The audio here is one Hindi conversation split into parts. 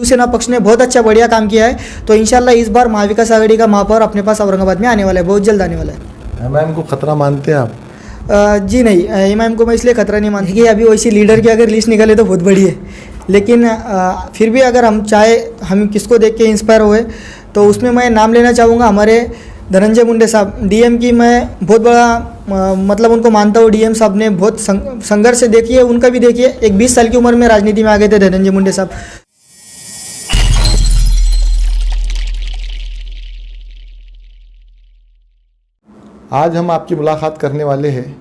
शिवसेना पक्ष ने बहुत अच्छा बढ़िया काम किया है, तो इंशाल्लाह इस बार महाविकास आघाड़ी का महापौर अपने पास औरंगाबाद में आने वाला है, बहुत जल्द आने वाला है। एमआईएम को खतरा मानते हैं आप? जी नहीं, एमआईएम को मैं इसलिए खतरा नहीं मानती कि अभी वैसी लीडर की अगर लिस्ट निकले तो बहुत बड़ी है, लेकिन फिर भी अगर हम चाहे हम किसको देख के इंस्पायर हुए तो उसमें मैं नाम लेना चाहूँगा हमारे धनंजय मुंडे साहब। डीएम की मैं बहुत बड़ा मतलब उनको मानता हूँ। डीएम साहब ने बहुत संघर्ष देखिए, उनका भी देखिए, एक 20 साल की उम्र में राजनीति में आ गए थे धनंजय मुंडे साहब। आज हम आपकी मुलाकात करने वाले हैं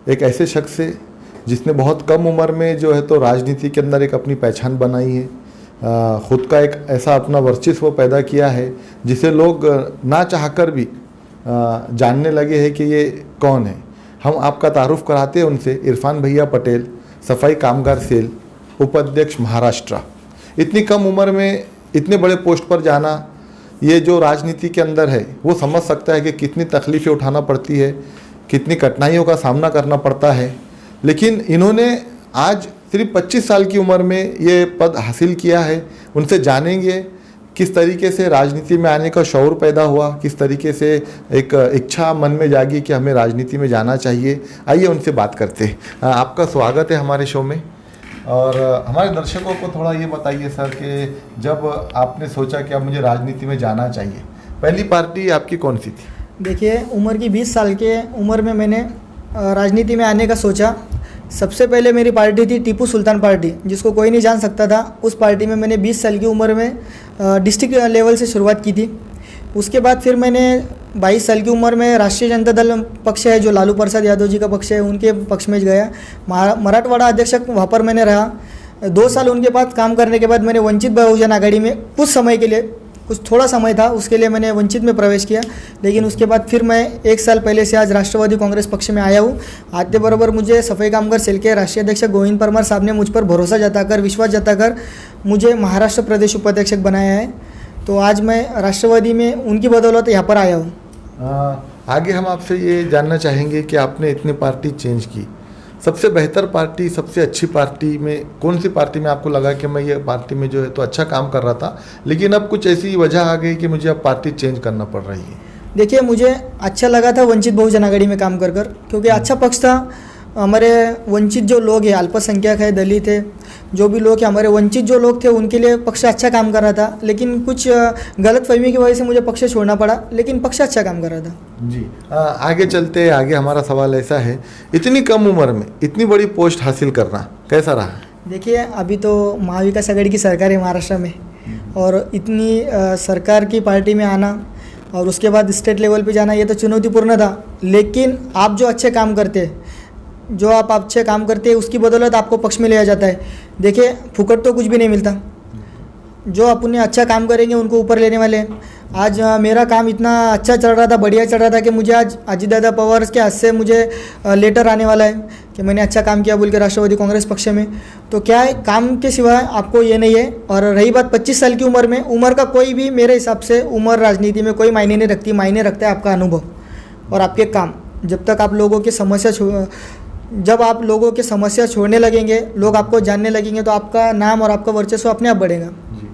एक ऐसे शख्स से जिसने बहुत कम उम्र में जो है तो राजनीति के अंदर एक अपनी पहचान बनाई है, ख़ुद का एक ऐसा अपना वर्चस्व पैदा किया है जिसे लोग ना चाहकर भी जानने लगे हैं कि ये कौन है। हम आपका तारुफ कराते हैं उनसे। इरफान भैया पटेल, सफाई कामगार सेल उपाध्यक्ष महाराष्ट्र। इतनी कम उम्र में इतने बड़े पोस्ट पर जाना, ये जो राजनीति के अंदर है वो समझ सकता है कि कितनी तकलीफ़ें उठाना पड़ती है, कितनी कठिनाइयों का सामना करना पड़ता है। लेकिन इन्होंने आज सिर्फ 25 साल की उम्र में ये पद हासिल किया है। उनसे जानेंगे किस तरीके से राजनीति में आने का शौर पैदा हुआ, किस तरीके से एक इच्छा मन में जागी कि हमें राजनीति में जाना चाहिए। आइए उनसे बात करते हैं। आपका स्वागत है हमारे शो में। और हमारे दर्शकों को थोड़ा ये बताइए सर कि जब आपने सोचा कि अब मुझे राजनीति में जाना चाहिए, पहली पार्टी आपकी कौन सी थी? देखिए, उम्र की 20 साल के उम्र में मैंने राजनीति में आने का सोचा। सबसे पहले मेरी पार्टी थी टीपू सुल्तान पार्टी, जिसको कोई नहीं जान सकता था। उस पार्टी में मैंने 20 साल की उम्र में डिस्ट्रिक्ट लेवल से शुरुआत की थी। उसके बाद फिर मैंने 22 साल की उम्र में राष्ट्रीय जनता दल पक्ष है जो लालू प्रसाद यादव जी का पक्ष है, उनके पक्ष में गया। मराठवाड़ा अध्यक्षक वहाँ पर मैंने रहा। 2 साल उनके पास काम करने के बाद मैंने वंचित बहुजन आघाड़ी में कुछ समय के लिए, कुछ थोड़ा समय था उसके लिए मैंने वंचित में प्रवेश किया। लेकिन उसके बाद फिर मैं 1 साल पहले से आज राष्ट्रवादी कांग्रेस पक्ष में आया हूँ। आते बराबर मुझे सफाई कामगार सेल के राष्ट्रीय अध्यक्ष गोविंद परमार साहब ने मुझ पर भरोसा जताकर, विश्वास जताकर मुझे महाराष्ट्र प्रदेश उपाध्यक्षक बनाया है। तो आज मैं राष्ट्रवादी में उनकी बदौलत यहाँ पर आया हूँ। आगे हम आपसे ये जानना चाहेंगे कि आपने इतनी पार्टी चेंज की, सबसे बेहतर पार्टी, सबसे अच्छी पार्टी में कौन सी पार्टी में आपको लगा कि मैं ये पार्टी में जो है तो अच्छा काम कर रहा था, लेकिन अब कुछ ऐसी वजह आ गई कि मुझे अब पार्टी चेंज करना पड़ रही है? देखिए, मुझे अच्छा लगा था वंचित बहुजन आघाड़ी में काम कर क्योंकि अच्छा पक्ष था। हमारे वंचित जो लोग हैं, अल्पसंख्यक है, दलित है, जो भी लोग हैं, हमारे वंचित जो लोग थे उनके लिए पक्ष अच्छा काम कर रहा था। लेकिन कुछ गलतफहमी की वजह से मुझे पक्ष छोड़ना पड़ा, लेकिन पक्ष अच्छा काम कर रहा था। जी, आगे चलते। आगे हमारा सवाल ऐसा है, इतनी कम उम्र में इतनी बड़ी पोस्ट हासिल करना कैसा रहा? देखिए, अभी तो महाविकास आघाड़ी की सरकार है महाराष्ट्र में, और इतनी सरकार की पार्टी में आना और उसके बाद स्टेट लेवल पे जाना, ये तो चुनौतीपूर्ण था। लेकिन आप जो अच्छे काम करते हैं, जो आप अच्छे काम करते हैं, उसकी बदौलत आपको पक्ष में लिया जाता है। देखिए, फुकट तो कुछ भी नहीं मिलता। जो अपने अच्छा काम करेंगे उनको ऊपर लेने वाले हैं। आज मेरा काम इतना अच्छा चल रहा था, बढ़िया चल रहा था कि मुझे आज अजितदादा पवार के हाथ से मुझे लेटर आने वाला है कि मैंने अच्छा काम किया बोल के राष्ट्रवादी कांग्रेस पक्ष में। तो क्या है, काम के सिवाय आपको ये नहीं है। और रही बात 25 साल की उम्र में, उम्र का कोई भी मेरे हिसाब से उम्र राजनीति में कोई मायने नहीं रखती। मायने रखता है आपका अनुभव और आपके काम। जब तक आप लोगों की समस्या जब आप लोगों की समस्या छोड़ने लगेंगे, लोग आपको जानने लगेंगे, तो आपका नाम और आपका वर्चस्व अपने आप बढ़ेगा। जी,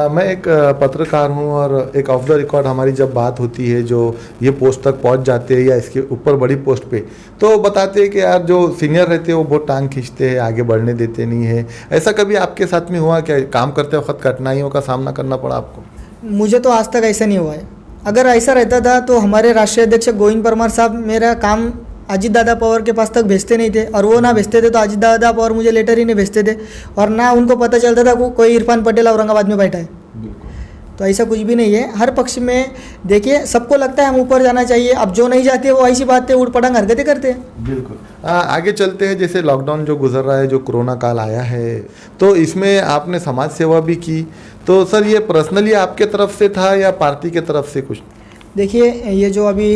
मैं एक पत्रकार हूं और एक ऑफ द रिकॉर्ड हमारी जब बात होती है, जो ये पोस्ट तक पहुंच जाते हैं या इसके ऊपर बड़ी पोस्ट पे, तो बताते हैं कि यार जो सीनियर रहते हैं वो बहुत टांग खींचते हैं, आगे बढ़ने देते नहीं है। ऐसा कभी आपके साथ में हुआ क्या? काम करते वक्त कठिनाइयों का सामना करना पड़ा आपको? मुझे तो आज तक ऐसा नहीं हुआ है। अगर ऐसा रहता था तो हमारे राष्ट्रीय अध्यक्ष गोविंद परमार साहब मेरा काम अजित दादा पवार के पास तक भेजते नहीं थे, और वो ना भेजते थे तो अजित दादा पवार मुझे लेटर ही नहीं भेजते थे, और ना उनको पता चलता था कोई इरफान पटेल औरंगाबाद में बैठा है। तो ऐसा कुछ भी नहीं है। हर पक्ष में देखिए, सबको लगता है हम ऊपर जाना चाहिए। अब जो नहीं जाते वो ऐसी बातें उड़ पड़ंग हरकतें करते हैं। बिल्कुल। आगे चलते हैं। जैसे लॉकडाउन जो गुजर रहा है, जो कोरोना काल आया है, तो इसमें आपने समाज सेवा भी की, तो सर ये पर्सनली आपके तरफ से था या पार्टी के तरफ से कुछ? देखिए, ये जो अभी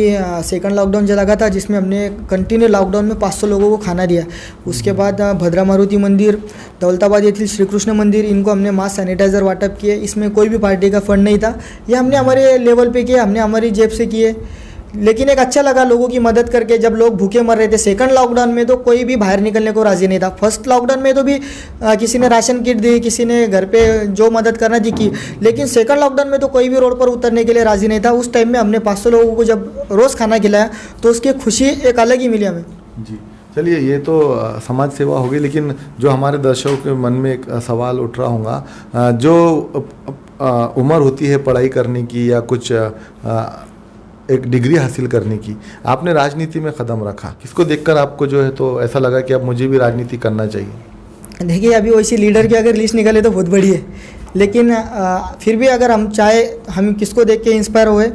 सेकंड लॉकडाउन जो लगा था, जिसमें हमने कंटिन्यू लॉकडाउन में 500 लोगों को खाना दिया। उसके बाद भद्रा मारुति मंदिर, दौलताबाद येथील श्रीकृष्ण मंदिर, इनको हमने मास्क सैनिटाइज़र वाटप किए। इसमें कोई भी पार्टी का फंड नहीं था, ये हमने हमारे लेवल पे किया, हमने हमारी जेब से किए। लेकिन एक अच्छा लगा लोगों की मदद करके। जब लोग भूखे मर रहे थे सेकंड लॉकडाउन में, तो कोई भी बाहर निकलने को राज़ी नहीं था। फर्स्ट लॉकडाउन में तो भी किसी ने राशन किट दी, किसी ने घर पे जो मदद करना दी की, लेकिन सेकंड लॉकडाउन में तो कोई भी रोड पर उतरने के लिए राज़ी नहीं था। उस टाइम में हमने 500 लोगों को जब रोज़ खाना खिलाया तो उसकी खुशी एक अलग ही मिली हमें। जी, चलिए, ये तो समाज सेवा हो गई, लेकिन जो हमारे दर्शकों के मन में एक सवाल उठ रहा होगा, जो उम्र होती है पढ़ाई करने की या कुछ एक डिग्री हासिल करने की, आपने राजनीति में कदम रखा, किसको देखकर आपको जो है तो ऐसा लगा कि अब मुझे भी राजनीति करना चाहिए? देखिए, अभी वैसी लीडर की अगर लिस्ट निकले तो बहुत बड़ी है, लेकिन फिर भी अगर हम चाहे हम किसको देख के इंस्पायर हुए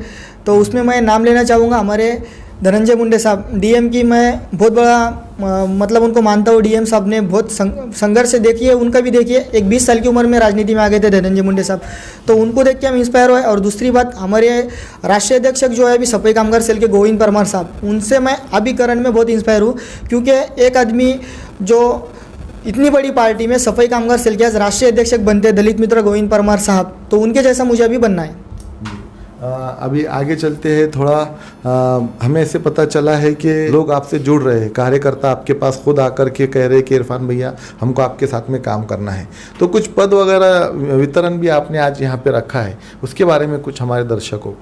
तो उसमें मैं नाम लेना चाहूँगा हमारे धनंजय मुंडे साहब। डीएम की मैं बहुत बड़ा मतलब उनको मानता हूँ। डीएम साहब ने बहुत संघर्ष देखिए, उनका भी देखिए, एक 20 साल की उम्र में राजनीति में आ गए थे धनंजय मुंडे साहब, तो उनको देख के हम इंस्पायर हुए। और दूसरी बात, हमारे राष्ट्रीय अध्यक्ष जो है अभी सफाई कामगार सेल के गोविंद परमार साहब, उनसे मैं अभी करंट में बहुत इंस्पायर हूँ, क्योंकि एक आदमी जो इतनी बड़ी पार्टी में सफाई कामगार सेल के आज राष्ट्रीय अध्यक्ष बनते दलित मित्र गोविंद परमार साहब, तो उनके जैसा मुझे अभी बनना है। अभी आगे चलते हैं थोड़ा। हमें ऐसे पता चला है कि लोग आपसे जुड़ रहे हैं, कार्यकर्ता आपके पास खुद आकर के कह रहे हैं कि इरफान भैया हमको आपके साथ में काम करना है, तो कुछ पद वगैरह वितरण भी आपने आज यहाँ पे रखा है, उसके बारे में कुछ हमारे दर्शकों को।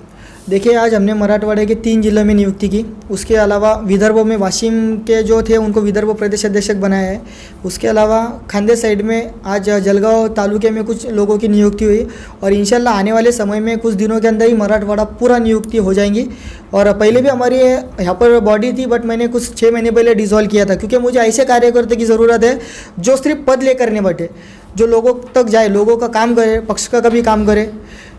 देखिए, आज हमने मराठवाड़े के 3 जिलों में नियुक्ति की, उसके अलावा विदर्भ में वाशिम के जो थे उनको विदर्भ प्रदेश अध्यक्ष बनाया है। उसके अलावा खांदे साइड में आज जलगांव तालुके में कुछ लोगों की नियुक्ति हुई, और इंशाल्लाह आने वाले समय में कुछ दिनों के अंदर ही मराठवाड़ा पूरा नियुक्ति हो जाएंगी। और पहले भी हमारी यहाँ पर बॉडी थी, बट मैंने कुछ 6 महीने पहले डिसॉल्व किया था, क्योंकि मुझे ऐसे कार्यकर्ता की ज़रूरत है जो सिर्फ पद लेकर नहीं बैठे, जो लोगों तक जाए, लोगों का काम करे, पक्ष का भी काम करे।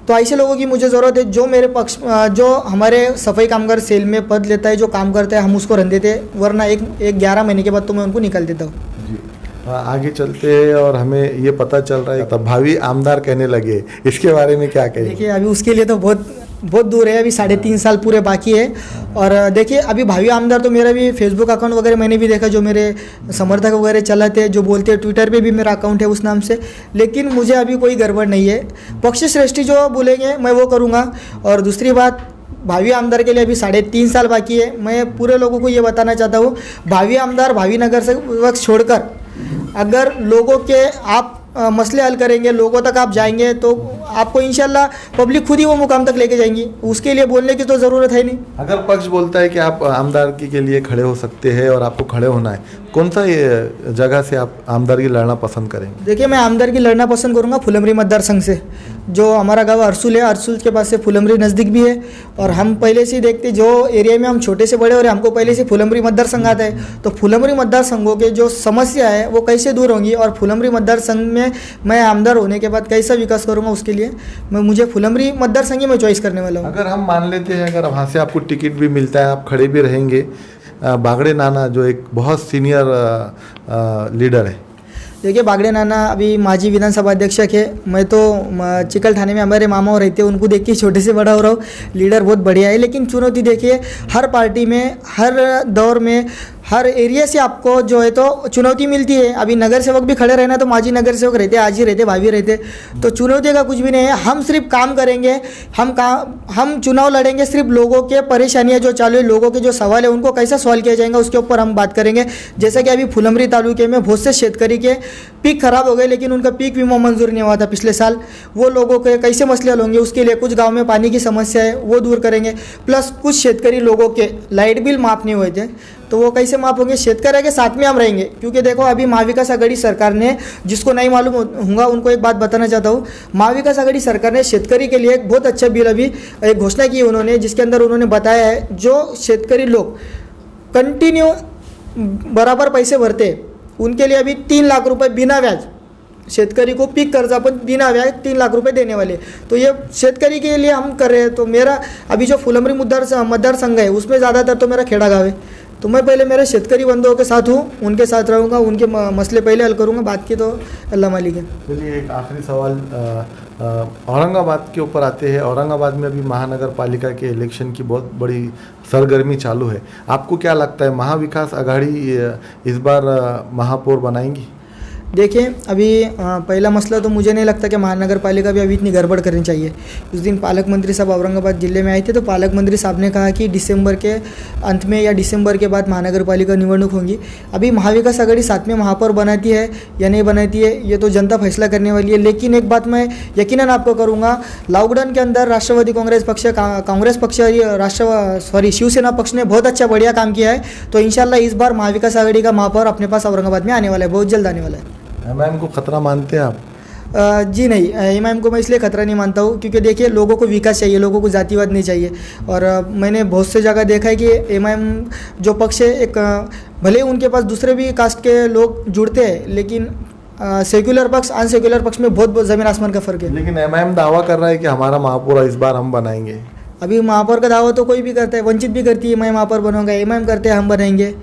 तो ऐसे लोगों की मुझे ज़रूरत है जो मेरे पक्ष, जो हमारे सफाई कामगार सेल में पद लेता है, जो काम करता है, हम उसको रहने देते हैं, वरना एक 11 महीने के बाद तो मैं उनको निकाल देता हूँ। जी, आगे चलते हैं और हमें ये पता चल रहा है तब भावी आमदार कहने लगे, इसके बारे में क्या कहें? देखिए, अभी उसके लिए तो बहुत दूर है, अभी 3.5 साल पूरे बाकी है। और देखिए, अभी भावी आमदार तो मेरा भी फेसबुक अकाउंट वगैरह मैंने भी देखा, जो मेरे समर्थक वगैरह चलाते हैं, जो बोलते हैं, ट्विटर पे भी मेरा अकाउंट है उस नाम से, लेकिन मुझे अभी कोई गड़बड़ नहीं है। पक्ष श्रेष्ठी जो बोलेंगे मैं वो करूँगा। और दूसरी बात, भावी आमदार के लिए अभी 3.5 साल बाकी है। मैं पूरे लोगों को ये बताना चाहता हूँ, भावी आमदार भावी नगर से वक्त छोड़कर अगर लोगों के आप मसले हल करेंगे, लोगों तक आप जाएंगे, तो आपको इंशाल्लाह पब्लिक खुद ही वो मुकाम तक लेके जाएंगी। उसके लिए बोलने की तो ज़रूरत है नहीं। अगर पक्ष बोलता है कि आप आमदारगी के लिए खड़े हो सकते हैं और आपको खड़े होना है, कौन सा ये जगह से आप आमदारगी लड़ना पसंद करेंगे? देखिए, मैं आमदारगी लड़ना पसंद करूँगा फुलमरी मतदार संघ से। जो हमारा गाँव अरसुल है, अरसुल के पास से फुलमरी नज़दीक भी है, और हम पहले से ही देखते, जो एरिया में हम छोटे से बड़े हो रहे, हमको पहले से फुलमरी मतदार संघ आता है। तो फुलमरी मतदार संघों के जो समस्या है वो कैसे दूर होंगी, और फुलमरी मतदार संघ में मैं आमदार होने के बाद कैसा विकास करूँगा, उसके लिए मुझे फुलमरी मतदार संघ ही मैं चॉइस करने वाला हूँ। अगर हम मान लेते हैं, अगर वहाँ से आपको टिकट भी मिलता है, आप खड़े भी रहेंगे, बागड़े नाना जो एक बहुत सीनियर लीडर है, देखिए, बागड़े नाना अभी माजी विधानसभा अध्यक्ष है। मैं तो चिकल थाने में हमारे मामा रहते हैं, उनको देख के छोटे से बड़ा हो रहा हूँ। लीडर बहुत बढ़िया है, लेकिन चुनौती देखिए, हर पार्टी में, हर दौर में, हर एरिया से आपको जो है तो चुनौती मिलती है। अभी नगर सेवक भी खड़े रहना तो माजी नगर सेवक रहते, आज ही रहते, भाभी रहते, तो चुनौती का कुछ भी नहीं है। हम सिर्फ काम करेंगे, हम चुनाव लड़ेंगे, सिर्फ लोगों के परेशानियां जो चालू है, लोगों के जो सवाल है, उनको कैसा सॉल्व किया जाएगा उसके ऊपर हम बात करेंगे। जैसा कि अभी फुलमरी तालुके में बहुत से शेतकरी के पीक खराब हो गए, लेकिन उनका पीक बीमा मंजूर नहीं हुआ था पिछले साल, वो लोगों के कैसे मसले हल होंगे, उसके लिए कुछ गाँव में पानी की समस्या है वो दूर करेंगे। प्लस कुछ शेतकरी लोगों के लाइट बिल माफ़ नहीं हुए थे, तो वो कैसे माफ होंगे, शेतकरी के साथ में हम रहेंगे। क्योंकि देखो, अभी महाविकास आघाड़ी सरकार ने, जिसको नहीं मालूम होगा उनको एक बात बताना चाहता हूँ, महाविकास आघाड़ी सरकार ने शेतकरी के लिए एक बहुत अच्छा बिल अभी एक घोषणा की उन्होंने, जिसके अंदर उन्होंने बताया है जो शेतकरी लोग कंटिन्यू बराबर पैसे भरते, उनके लिए अभी 3 लाख रुपये बिना ब्याज, शेतकरी को पीक कर्जा पर बिना ब्याज 3 लाख रुपए देने वाले, तो ये शेतकरी के लिए हम कर रहे हैं। तो मेरा अभी जो फुलमरी मतदार संघ है उसमें ज़्यादातर तो मेरा खेड़ा गाँव है, तो मैं पहले मेरे शेतकरी बंधुओं के साथ हूँ, उनके साथ रहूँगा, उनके मसले पहले हल करूँगा, बात की तो अल्लाह मालिक है। चलिए, एक आखिरी सवाल औरंगाबाद के ऊपर आते हैं। औरंगाबाद में अभी महानगर पालिका के इलेक्शन की बहुत बड़ी सरगर्मी चालू है, आपको क्या लगता है महाविकास आघाड़ी इस बार महापौर बनाएंगी? देखिए अभी पहला मसला तो मुझे नहीं लगता कि महानगर पालिका भी अभी इतनी गड़बड़ करनी चाहिए। उस दिन पालक मंत्री साहब औरंगाबाद ज़िले में आए थे, तो पालक मंत्री साहब ने कहा कि दिसंबर के अंत में या दिसंबर के बाद महानगर पालिका निवडणूक होंगी। अभी महाविकास आघाड़ी साथ में महापौर बनाती है या नहीं बनाती है ये तो जनता फैसला करने वाली है। लेकिन एक बात मैं यकीनन आपको करूँगा, लॉकडाउन के अंदर राष्ट्रवादी कांग्रेस पक्ष, कांग्रेस पक्ष और शिवसेना पक्ष ने बहुत अच्छा बढ़िया काम किया है। तो इंशाल्लाह इस बार महाविकास आघाड़ी का महापौर अपने पास औरंगाबाद में आने वाला है, बहुत जल्द आने वाला है। एमआईएम को खतरा मानते हैं आप? जी नहीं, एमआईएम को मैं इसलिए खतरा नहीं मानता हूँ क्योंकि देखिए लोगों को विकास चाहिए, लोगों को जातिवाद नहीं चाहिए। और मैंने बहुत से जगह देखा है कि एमआईएम जो पक्ष है, एक भले उनके पास दूसरे भी कास्ट के लोग जुड़ते हैं, लेकिन सेक्युलर पक्ष अनसेक्युलर पक्ष में बहुत ज़मीन आसमान का फ़र्क है। लेकिन एमआईएम दावा कर रहा है कि हमारा महापौर इस बार हम बनाएंगे। अभी महापौर का दावा तो कोई भी करता है, वंचित भी करती है मैं महापौर बनूंगा, एमआईएम करते हैं हम बनाएंगे।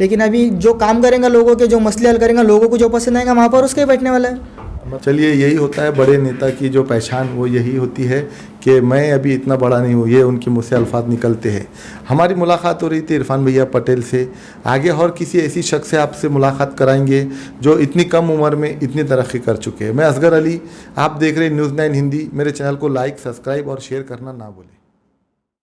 लेकिन अभी जो काम करेंगे लोगों के, जो मसले हल करेंगे, लोगों को जो पसंद आएगा, महापौर उसके ही बैठने वाला है। चलिए, यही होता है बड़े नेता की जो पहचान, वो यही होती है कि मैं अभी इतना बड़ा नहीं हूँ, ये उनके मुँह से अल्फाज निकलते हैं। हमारी मुलाकात हो रही थी इरफान भैया पटेल से। आगे और किसी ऐसी शख्स से आपसे मुलाकात कराएंगे जो इतनी कम उम्र में इतनी तरक्की कर चुके हैं। मैं असगर अली, आप देख रहे हैं न्यूज़ 9 हिंदी। मेरे चैनल को लाइक, सब्सक्राइब और शेयर करना ना भूलें।